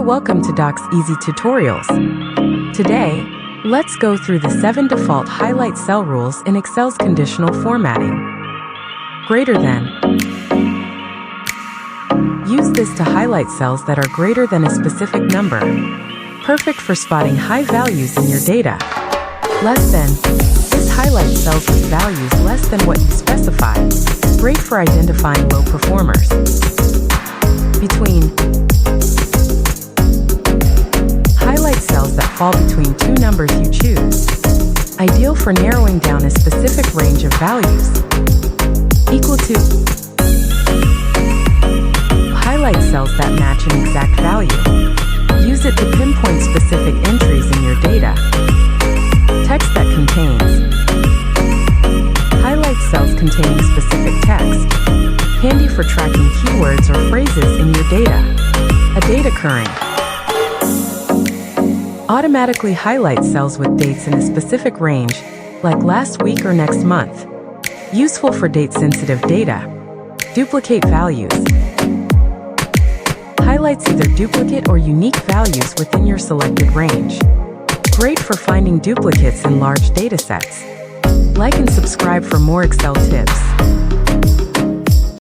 welcome to Docs Eazy Tutorials. Today, let's go through the 7 default highlight cell rules in Excel's conditional formatting. Greater than. Use this to highlight cells that are greater than a specific number. Perfect for spotting high values in your data. Less than. This highlights cells with values less than what you specify. Great for identifying low performers. Between. Highlight cells that fall between two numbers you choose. Ideal for narrowing down a specific range of values. Equal to. Highlight cells that match an exact value. Use it to pinpoint specific entries in your data. Text that contains. Highlight cells containing specific text. Handy for tracking keywords or phrases in your data. A date occurring. Automatically highlight cells with dates in a specific range, like last week or next month. Useful for date-sensitive data. Duplicate values. Highlights either duplicate or unique values within your selected range. Great for finding duplicates in large datasets. Like and subscribe for more Excel tips.